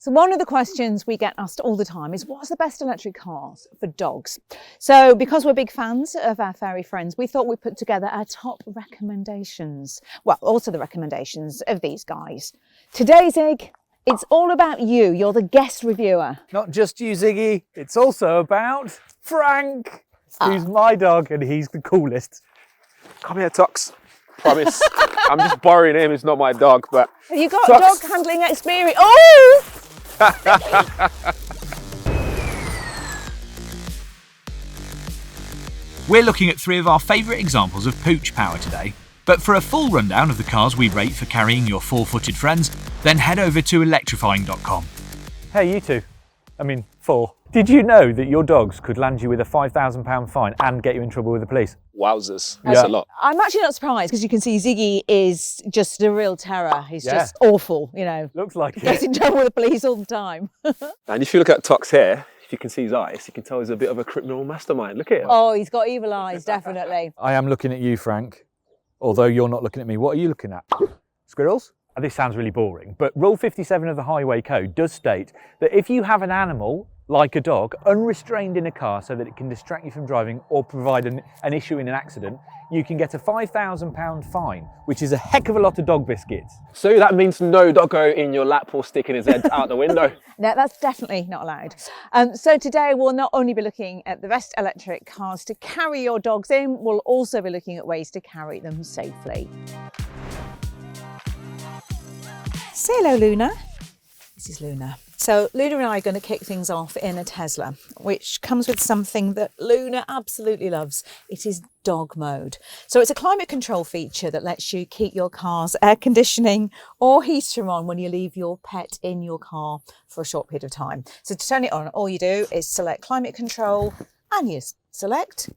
So one of the questions we get asked all the time is, what's the best electric cars for dogs? So because we're big fans of our furry friends, we thought we'd put together our top recommendations. Well, also the recommendations of these guys. Today, Zig, it's all about you. You're the guest reviewer. Not just you, Ziggy. It's also about Frank, who's my dog, and he's the coolest. Come here, Tux. Promise. I'm just borrowing him. It's not my dog, but... Have you got dog handling experience? Oh! We're looking at 3 of our favourite examples of pooch power today. But for a full rundown of the cars we rate for carrying your 4-footed friends, then head over to electrifying.com. Hey, you two. I mean, 4. Did you know that your dogs could land you with a £5,000 fine and get you in trouble with the police? Wowzers. That's a lot. I'm actually not surprised, because you can see Ziggy is just a real terror. He's just awful, you know. Looks like it. Gets in trouble with the police all the time. And if you look at Tux here, if you can see his eyes, you can tell he's a bit of a criminal mastermind. Look at him. Oh, he's got evil eyes, definitely. I am looking at you, Frank. Although you're not looking at me. What are you looking at? Squirrels? This sounds really boring, but Rule 57 of the Highway Code does state that if you have an animal, like a dog, unrestrained in a car so that it can distract you from driving or provide an issue in an accident, you can get a £5,000 fine, which is a heck of a lot of dog biscuits. So that means no doggo in your lap or sticking his head out the window. No, that's definitely not allowed. So today we'll not only be looking at the best electric cars to carry your dogs in, we'll also be looking at ways to carry them safely. Say hello, Luna. This is Luna. So Luna and I are going to kick things off in a Tesla, which comes with something that Luna absolutely loves. It is dog mode. So it's a climate control feature that lets you keep your car's air conditioning or heater on when you leave your pet in your car for a short period of time. So to turn it on, all you do is select climate control and you select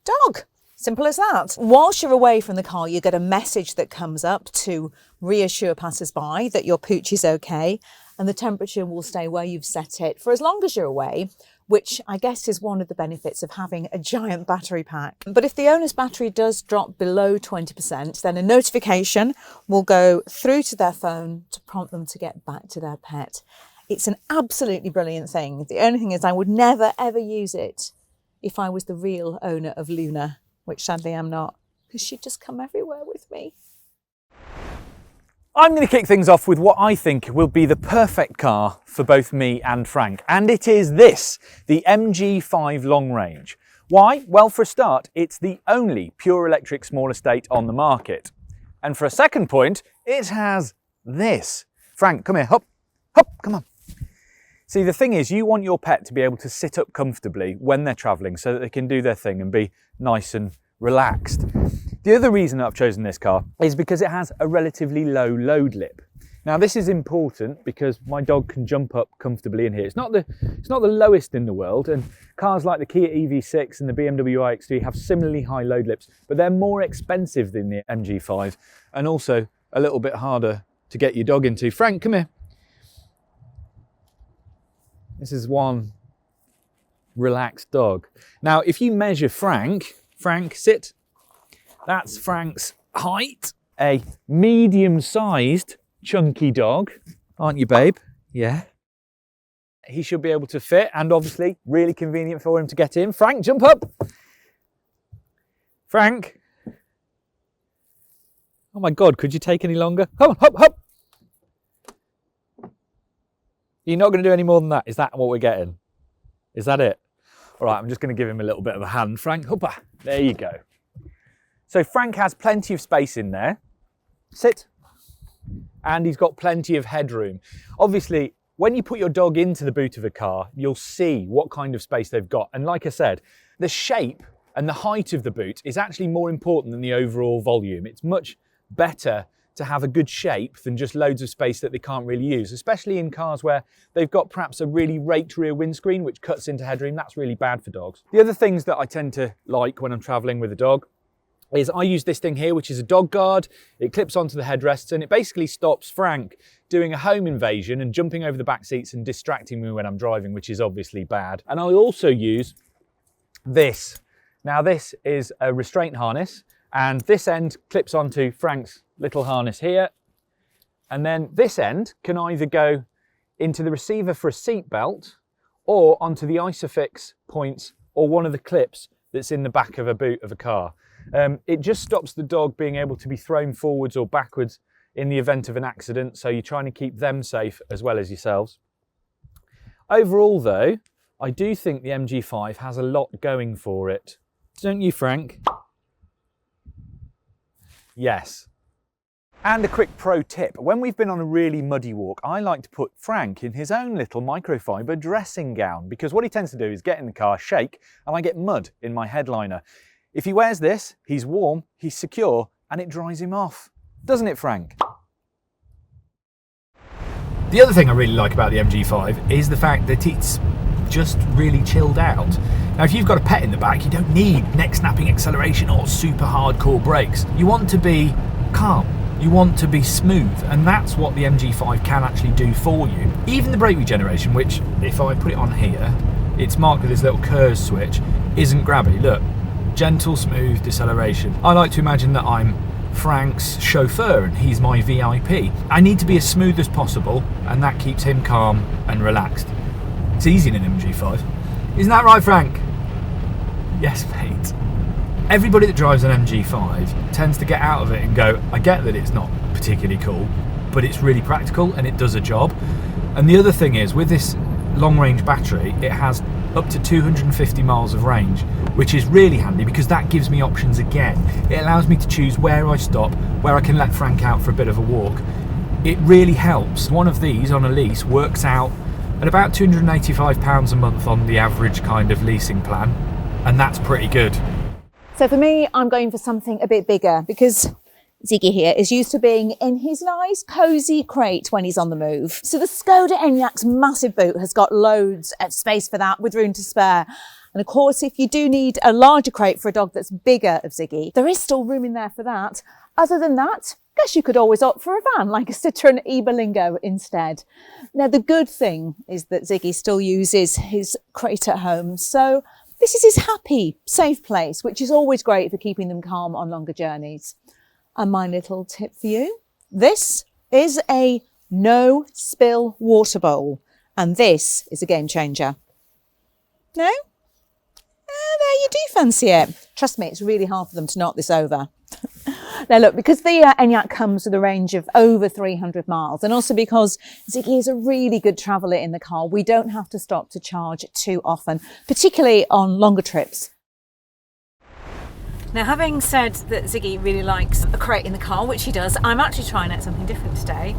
dog. Simple as that. Whilst you're away from the car, you get a message that comes up to reassure passers-by that your pooch is okay, and the temperature will stay where you've set it for as long as you're away, which I guess is one of the benefits of having a giant battery pack. But if the owner's battery does drop below 20%, then a notification will go through to their phone to prompt them to get back to their pet. It's an absolutely brilliant thing. The only thing is I would never ever use it if I was the real owner of Luna, which sadly I'm not, because she'd just come everywhere with me. I'm going to kick things off with what I think will be the perfect car for both me and Frank, and it is this, the MG5 Long Range. Why? Well, for a start, it's the only pure electric small estate on the market. And for a second point, it has this. Frank, come here, hop, hop, come on. See, the thing is, you want your pet to be able to sit up comfortably when they're travelling so that they can do their thing and be nice and relaxed. The other reason that I've chosen this car is because it has a relatively low load lip. Now this is important because my dog can jump up comfortably in here. It's not the lowest in the world, and cars like the Kia EV6 and the BMW iX3 have similarly high load lips, but they're more expensive than the MG5 and also a little bit harder to get your dog into. Frank, come here. This is one relaxed dog. Now if you measure Frank, sit. That's Frank's height. A medium-sized, chunky dog. Aren't you, babe? Yeah. He should be able to fit, and obviously really convenient for him to get in. Frank, jump up. Frank. Oh my God, could you take any longer? Come on, hop, hop. You're not going to do any more than that. Is that what we're getting? Is that it? All right, I'm just going to give him a little bit of a hand. Frank, hoppa. There you go. So Frank has plenty of space in there. Sit. And he's got plenty of headroom. Obviously, when you put your dog into the boot of a car, you'll see what kind of space they've got. And like I said, the shape and the height of the boot is actually more important than the overall volume. It's much better to have a good shape than just loads of space that they can't really use, especially in cars where they've got perhaps a really raked rear windscreen which cuts into headroom. That's really bad for dogs. The other things that I tend to like when I'm traveling with a dog is I use this thing here, which is a dog guard. It clips onto the headrests and it basically stops Frank doing a home invasion and jumping over the back seats and distracting me when I'm driving, which is obviously bad. And I also use this. Now this is a restraint harness, and this end clips onto Frank's little harness here. And then this end can either go into the receiver for a seat belt or onto the Isofix points or one of the clips that's in the back of a boot of a car. It just stops the dog being able to be thrown forwards or backwards in the event of an accident, so you're trying to keep them safe as well as yourselves. Overall though, I do think the MG5 has a lot going for it. Don't you, Frank? Yes. And a quick pro tip, when we've been on a really muddy walk, I like to put Frank in his own little microfiber dressing gown, because what he tends to do is get in the car, shake, and I get mud in my headliner. If he wears this, he's warm, he's secure, and it dries him off. Doesn't it, Frank? The other thing I really like about the MG5 is the fact that it's just really chilled out. Now, if you've got a pet in the back, you don't need neck-snapping acceleration or super hardcore brakes. You want to be calm. You want to be smooth, and that's what the MG5 can actually do for you. Even the brake regeneration, which, if I put it on here, it's marked with this little curve switch, isn't grabby. Look, gentle, smooth deceleration. I like to imagine that I'm Frank's chauffeur and he's my VIP. I need to be as smooth as possible, and that keeps him calm and relaxed. It's easy in an MG5. Isn't that right, Frank? Yes, mate. Everybody that drives an MG5 tends to get out of it and go, I get that it's not particularly cool, but it's really practical and it does a job. And the other thing is, with this long-range battery, it has up to 250 miles of range, which is really handy because that gives me options again. It allows me to choose where I stop, where I can let Frank out for a bit of a walk. It really helps. One of these on a lease works out at about £285 a month on the average kind of leasing plan, and that's pretty good. So for me, I'm going for something a bit bigger because Ziggy here is used to being in his nice cosy crate when he's on the move. So the Skoda Enyaq's massive boot has got loads of space for that with room to spare. And of course, if you do need a larger crate for a dog that's bigger of Ziggy, there is still room in there for that. Other than that, I guess you could always opt for a van like a Citroen Iberlingo instead. Now, the good thing is that Ziggy still uses his crate at home. So this is his happy, safe place, which is always great for keeping them calm on longer journeys. And my little tip for you, this is a no spill water bowl. And this is a game changer. No? There you do fancy it. Trust me, it's really hard for them to knock this over. Now look, because the Enyaq comes with a range of over 300 miles, and also because Ziggy is a really good traveller in the car, we don't have to stop to charge too often, particularly on longer trips. Now, having said that Ziggy really likes a crate in the car, which he does, I'm actually trying out something different today.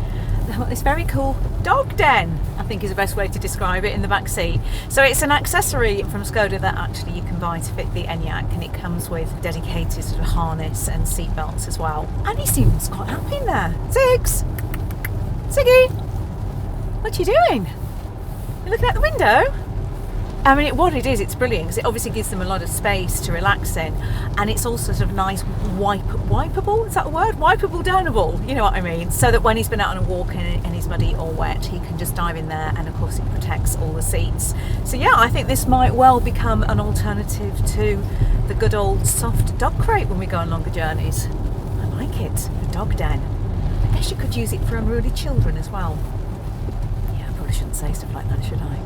I've got this very cool dog den, I think is the best way to describe it, in the back seat. So it's an accessory from Skoda that actually you can buy to fit the Enyaq, and it comes with dedicated sort of harness and seat belts as well. And he seems quite happy in there. Ziggs! Ziggy! What are you doing? You're looking out the window? I mean, what it is, it's brilliant because it obviously gives them a lot of space to relax in, and it's also sort of nice wipeable, is that a word? Wipeable downable, you know what I mean? So that when he's been out on a walk and he's muddy or wet, he can just dive in there, and of course it protects all the seats. So yeah, I think this might well become an alternative to the good old soft dog crate when we go on longer journeys. I like it, a dog den. I guess you could use it for unruly children as well. Yeah, I probably shouldn't say stuff like that, should I?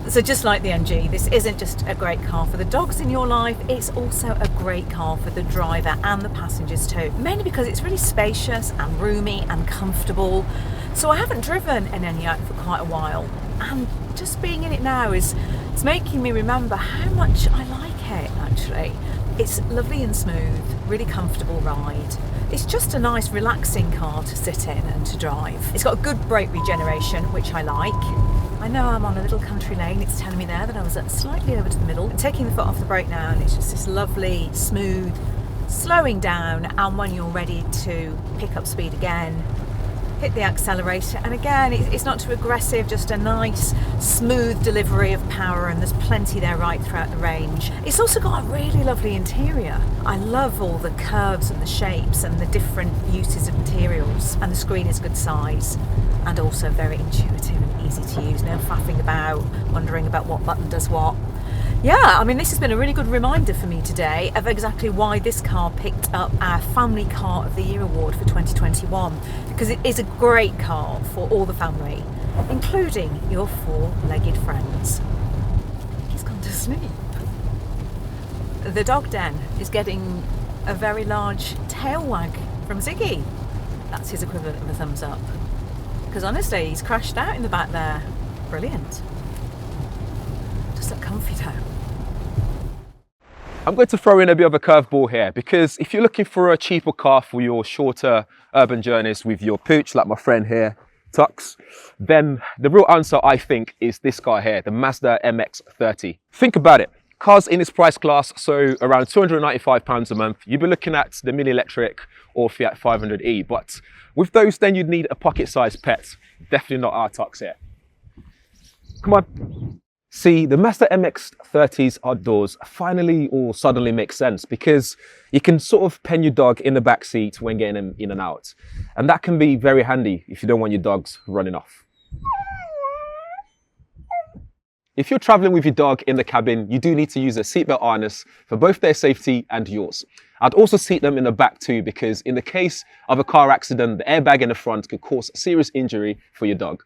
So just like the MG, this isn't just a great car for the dogs in your life, it's also a great car for the driver and the passengers too. Mainly because it's really spacious and roomy and comfortable. So I haven't driven an Enyaq for quite a while, and just being in it now it's making me remember how much I like it actually. It's lovely and smooth, really comfortable ride. It's just a nice relaxing car to sit in and to drive. It's got a good brake regeneration, which I like. I know I'm on a little country lane, it's telling me there that I was slightly over to the middle. I'm taking the foot off the brake now, and it's just this lovely, smooth, slowing down, and when you're ready to pick up speed again, hit the accelerator, and again it's not too aggressive, just a nice smooth delivery of power, and there's plenty there right throughout the range. It's also got a really lovely interior. I love all the curves and the shapes and the different uses of materials, and the screen is good size and also very intuitive and easy to use. No faffing about, wondering about what button does what. Yeah, I mean, this has been a really good reminder for me today of exactly why this car picked up our Family Car of the Year award for 2021, because it is a great car for all the family. including your four-legged friends. He's gone to sleep. The dog den is getting a very large tail wag from Ziggy. That's his equivalent of a thumbs up. Because honestly, he's crashed out in the back there. Brilliant. Just look comfy though. I'm going to throw in a bit of a curveball here, because if you're looking for a cheaper car for your shorter urban journeys with your pooch, like my friend here, Tux, then the real answer, I think, is this car here, the Mazda MX30. Think about it. Cars in its price class, so around £295 a month, you'd be looking at the Mini Electric or Fiat 500e. But with those, then you'd need a pocket-sized pet. Definitely not our Tux here. Come on. See, the Mazda MX30's outdoors finally or suddenly makes sense, because you can sort of pen your dog in the back seat when getting him in and out. And that can be very handy if you don't want your dogs running off. If you're traveling with your dog in the cabin, you do need to use a seatbelt harness for both their safety and yours. I'd also seat them in the back too, because in the case of a car accident, the airbag in the front could cause serious injury for your dog.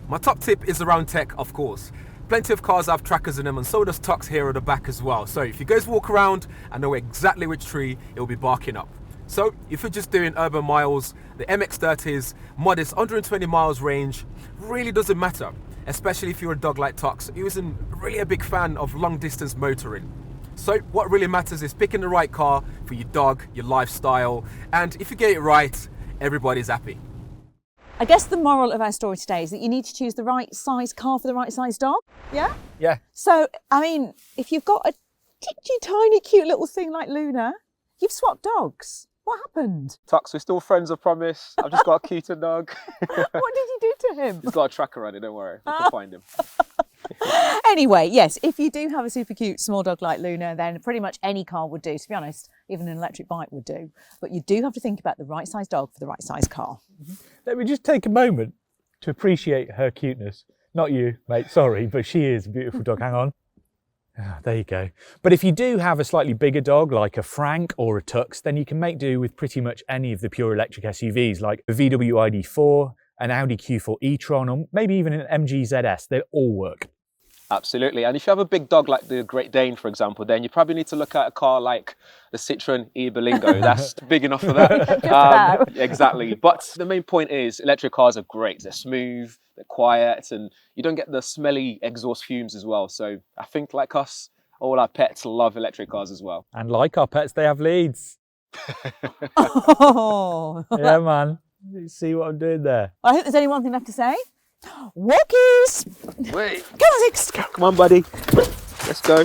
My top tip is around tech, of course. Plenty of cars have trackers in them, and so does Tux here at the back as well. So if you guys walk around and know exactly which tree it will be barking up. So if you're just doing urban miles, the MX30's modest 120 miles range really doesn't matter, especially if you're a dog like Tux, who isn't really a big fan of long distance motoring. So what really matters is picking the right car for your dog, your lifestyle, and if you get it right, everybody's happy. I guess the moral of our story today is that you need to choose the right size car for the right size dog. Yeah? Yeah. So, I mean, if you've got a tiny cute little thing like Luna, you've swapped dogs. What happened? Tux, we're still friends, I promise. I've just got a cuter dog. What did you do to him? He's got a tracker on it, don't worry. We can find him. Anyway, yes, if you do have a super cute small dog like Luna, then pretty much any car would do, to be honest. Even an electric bike would do. But you do have to think about the right size dog for the right size car. Let me just take a moment to appreciate her cuteness. Not you, mate, sorry, but she is a beautiful dog. Hang on. Ah, there you go. But if you do have a slightly bigger dog, like a Frank or a Tux, then you can make do with pretty much any of the pure electric SUVs, like the VW ID4, an Audi Q4 e-tron, or maybe even an MG ZS. They all work. Absolutely. And if you have a big dog like the Great Dane, for example, then you probably need to look at a car like the Citroen e-Berlingo. That's big enough for that. Exactly. But the main point is electric cars are great. They're smooth, they're quiet, and you don't get the smelly exhaust fumes as well. So I think, like us, all our pets love electric cars as well. And like our pets, they have leads. Oh. Yeah, man. You see what I'm doing there? I think there's only one thing left to say. Walkies! Wait. Come on, Zix! Come on, buddy. Let's go.